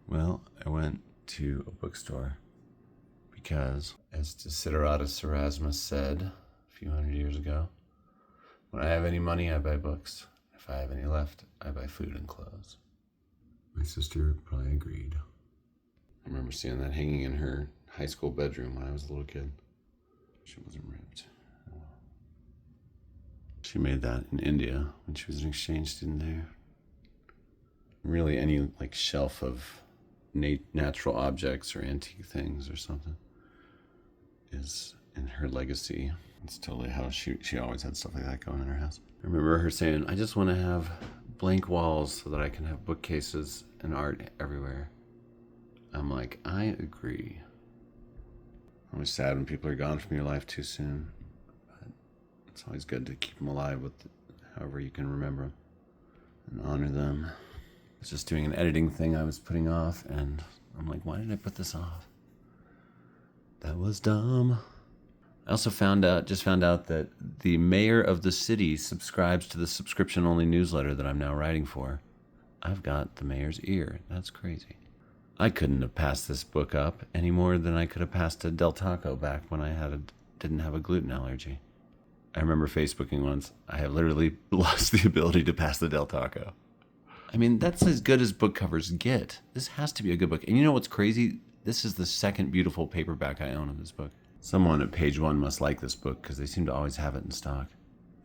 Well, I went to a bookstore because, as Desideratus Erasmus said a few hundred years ago, when I have any money, I buy books. If I have any left, I buy food and clothes. My sister probably agreed. I remember seeing that hanging in her high school bedroom when I was a little kid. She wasn't ripped. She made that in India when she was an exchange student there. Really, any shelf of natural objects or antique things or something is in her legacy. It's totally how she always had stuff like that going in her house. I remember her saying, I just want to have blank walls so that I can have bookcases and art everywhere. I'm like, I agree. Always sad when people are gone from your life too soon, but it's always good to keep them alive with however you can remember them and honor them. I was just doing an editing thing I was putting off, and I'm like, why did I put this off? That was dumb. I also found out that the mayor of the city subscribes to the subscription-only newsletter that I'm now writing for. I've got the mayor's ear. That's crazy. I couldn't have passed this book up any more than I could have passed a Del Taco back when I didn't have a gluten allergy. I remember Facebooking once, I have literally lost the ability to pass the Del Taco. I mean, that's as good as book covers get. This has to be a good book. And you know what's crazy? This is the second beautiful paperback I own of this book. Someone at Page One must like this book because they seem to always have it in stock.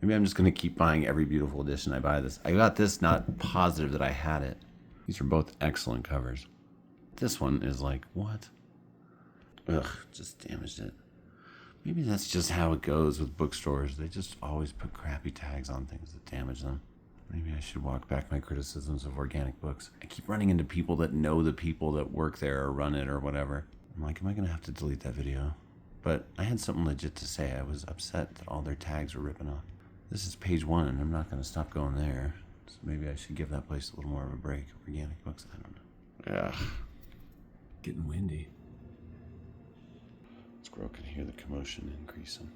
Maybe I'm just going to keep buying every beautiful edition I buy this. I got this not positive that I had it. These are both excellent covers. This one is like, what? Ugh, just damaged it. Maybe that's just how it goes with bookstores. They just always put crappy tags on things that damage them. Maybe I should walk back my criticisms of organic books. I keep running into people that know the people that work there or run it or whatever. I'm like, am I going to have to delete that video? But I had something legit to say. I was upset that all their tags were ripping off. This is Page One, and I'm not going to stop going there. So maybe I should give that place a little more of a break. Organic books, I don't know. Ugh. Getting windy. Squirrel can hear the commotion increasing.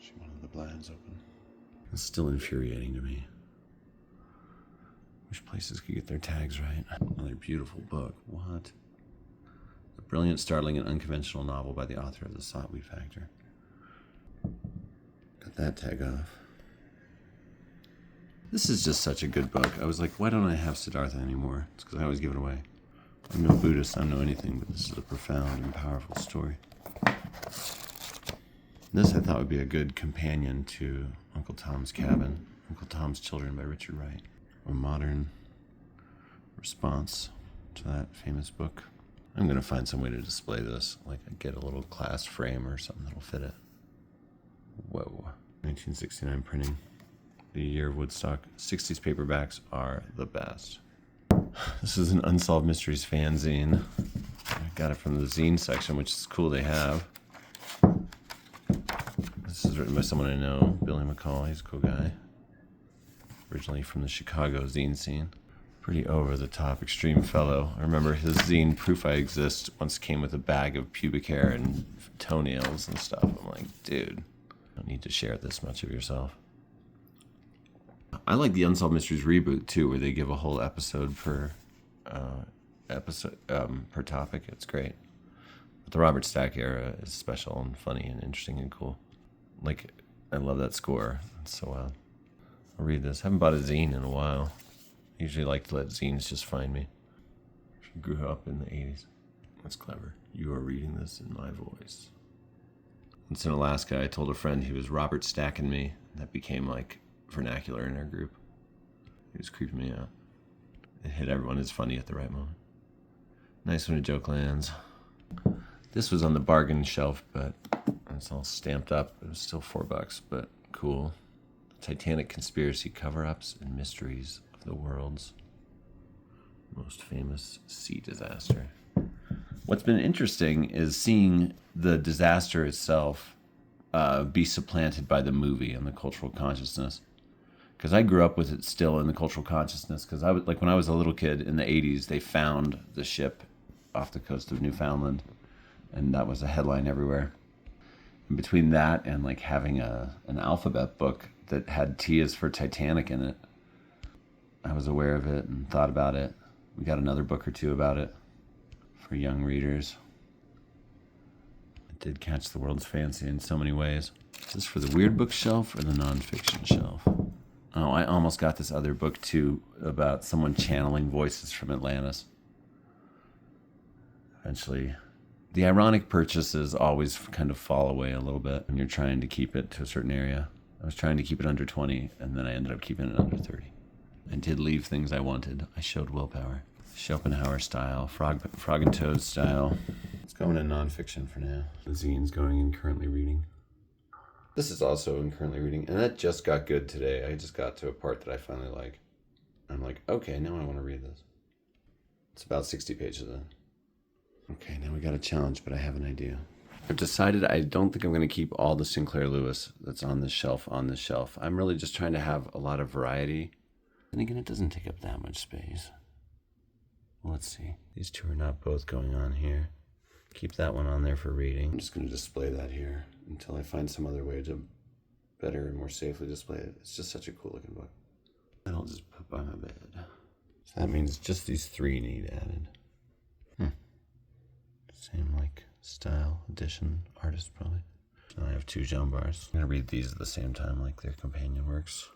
She wanted the blinds open. It's still infuriating to me. Wish places could get their tags right. Another beautiful book. What? A brilliant, startling, and unconventional novel by the author of The Sotwe Factor. Got that tag off. This is just such a good book. I was like, why don't I have Siddhartha anymore? It's because I always give it away. I'm no Buddhist, I don't know anything, but this is a profound and powerful story. This I thought would be a good companion to Uncle Tom's Cabin, Uncle Tom's Children by Richard Wright. A modern response to that famous book. I'm going to find some way to display this, like I get a little glass frame or something that'll fit it. Whoa. 1969 printing. The year of Woodstock. 60s paperbacks are the best. This is an Unsolved Mysteries fanzine. I got it from the zine section, which is cool they have. This is written by someone I know, Billy McCall. He's a cool guy. Originally from the Chicago zine scene. Pretty over-the-top, extreme fellow. I remember his zine, Proof I Exist, once came with a bag of pubic hair and toenails and stuff. I'm like, dude, you don't need to share this much of yourself. I like the Unsolved Mysteries reboot too, where they give a whole episode per topic. It's great. But the Robert Stack era is special and funny and interesting and cool. Like, I love that score. It's so wild. I'll read this. I haven't bought a zine in a while. I usually like to let zines just find me. She grew up in the 80s. That's clever. You are reading this in my voice. Once in Alaska, I told a friend he was Robert Stacking me. That became like vernacular in our group. He was creeping me out. It hit everyone as funny at the right moment. Nice when a joke lands. This was on the bargain shelf, but it's all stamped up. It was still $4, but cool. Titanic Conspiracy Cover-Ups and Mysteries of the World's Most Famous Sea Disaster. What's been interesting is seeing the disaster itself be supplanted by the movie and the cultural consciousness. Because I grew up with it still in the cultural consciousness. Because I was like, when I was a little kid in the 80s, they found the ship off the coast of Newfoundland, and that was a headline everywhere. And between that and like having an alphabet book that had T as for Titanic in it, I was aware of it and thought about it. We got another book or two about it for young readers. It did catch the world's fancy in so many ways. Is this for the weird book shelf or the nonfiction shelf? Oh, I almost got this other book too about someone channeling voices from Atlantis. Eventually, the ironic purchases always kind of fall away a little bit when you're trying to keep it to a certain area. I was trying to keep it under 20, and then I ended up keeping it under 30. I did leave things I wanted. I showed willpower. Schopenhauer style, Frog and Toad style. It's going in nonfiction for now. The zine's going in currently reading. This is also in currently reading, and that just got good today. I just got to a part that I finally like. I'm like, okay, now I want to read this. It's about 60 pages in. Okay, now we got a challenge, but I have an idea. I've decided I don't think I'm going to keep all the Sinclair Lewis that's on this shelf on this shelf. I'm really just trying to have a lot of variety. And again, it doesn't take up that much space. Let's see. These two are not both going on here. Keep that one on there for reading. I'm just going to display that here until I find some other way to better and more safely display it. It's just such a cool looking book. And I'll just put by my bed. So that means just these three need added. Same like style, edition, artist probably. So I have two Jean bars. I'm going to read these at the same time like their companion works.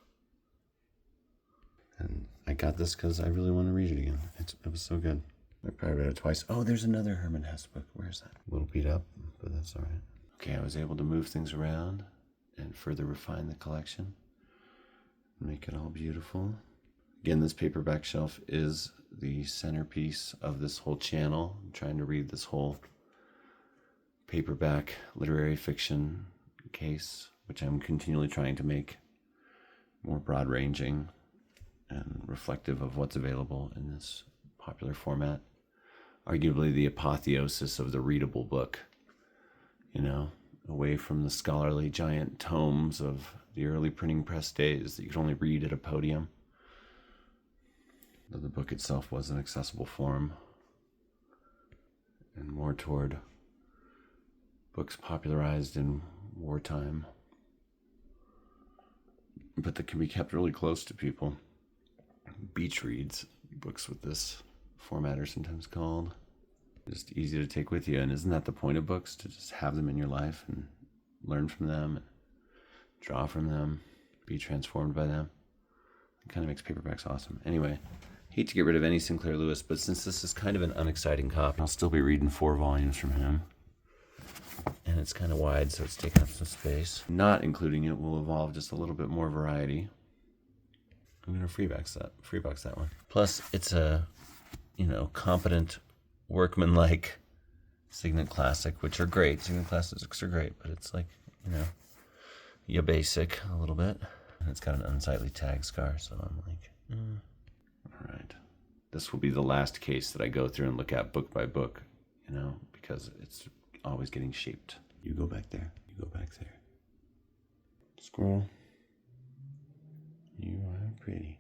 And I got this because I really want to read it again. It was so good. I probably read it twice. Oh, there's another Herman Hesse book. Where's that? A little beat up, but that's all right. Okay, I was able to move things around and further refine the collection. Make it all beautiful. Again, this paperback shelf is the centerpiece of this whole channel. I'm trying to read this whole paperback literary fiction case, which I'm continually trying to make more broad-ranging and reflective of what's available in this popular format. Arguably the apotheosis of the readable book, you know, away from the scholarly giant tomes of the early printing press days that you could only read at a podium. Though the book itself was an accessible form, and more toward books popularized in wartime, but that can be kept really close to people. Beach reads, books with this format are sometimes called. Just easy to take with you, and isn't that the point of books? To just have them in your life and learn from them, draw from them, be transformed by them. It kind of makes paperbacks awesome. Anyway, hate to get rid of any Sinclair Lewis, but since this is kind of an unexciting copy, I'll still be reading 4 volumes from him. And it's kind of wide, so it's taking up some space. Not including it will evolve just a little bit more variety. I'm going to freebox that one. Plus, it's a, competent, workmanlike Signet Classic, which are great. Signet Classics are great, but it's like, you basic a little bit. And it's got an unsightly tag scar, so I'm like, All right. This will be the last case that I go through and look at book by book, because it's always getting shaped. You go back there. You go back there. Squirrel. You are pretty.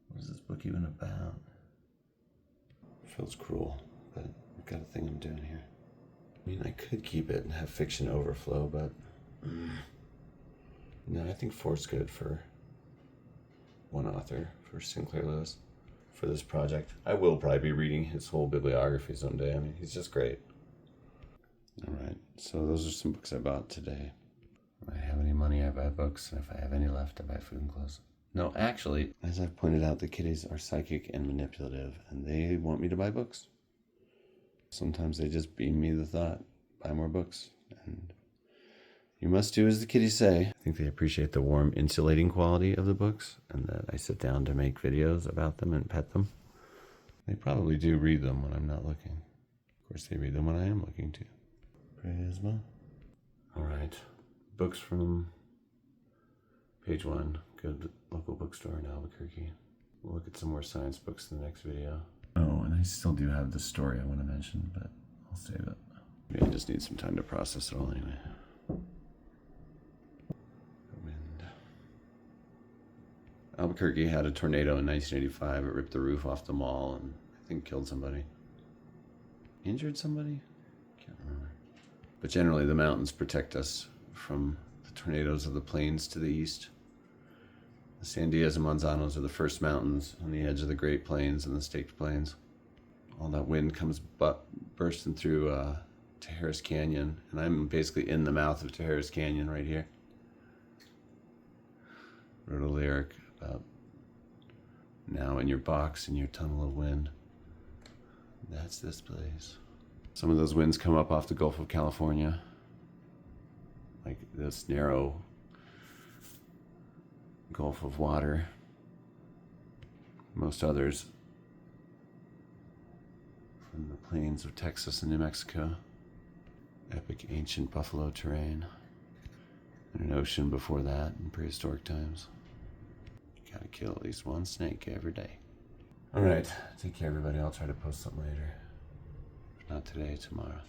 What is this book even about? It feels cruel, but I've got a thing I'm doing here. I mean, I could keep it and have fiction overflow, but no, I think 4's good for one author, for Sinclair Lewis, for this project. I will probably be reading his whole bibliography someday. I mean, he's just great. All right, so those are some books I bought today. If I have any money, I buy books, and if I have any left, I buy food and clothes. No, actually, as I've pointed out, the kitties are psychic and manipulative, and they want me to buy books. Sometimes they just beam me the thought, buy more books, and you must do as the kitties say. I think they appreciate the warm, insulating quality of the books, and that I sit down to make videos about them and pet them. They probably do read them when I'm not looking. Of course, they read them when I am looking, too. Prisma. All right. Books from page 1. Good local bookstore in Albuquerque. We'll look at some more science books in the next video. Oh, and I still do have this story I want to mention, but I'll save it. Maybe I just need some time to process it all anyway. The wind. Albuquerque had a tornado in 1985. It ripped the roof off the mall and I think killed somebody. Injured somebody? Can't remember. But generally the mountains protect us from the tornadoes of the plains to the east. Sandias and Manzanos are the first mountains on the edge of the Great Plains and the Staked Plains. All that wind comes bursting through Tejeras Canyon, and I'm basically in the mouth of Tejeras Canyon right here. Wrote a lyric about now in your box in your tunnel of wind. That's this place. Some of those winds come up off the Gulf of California, like this narrow gulf of water. Most others from the plains of Texas and New Mexico. Epic ancient buffalo terrain. And an ocean before that in prehistoric times. You gotta kill at least one snake every day. Alright, take care everybody. I'll try to post something later. If not today, tomorrow.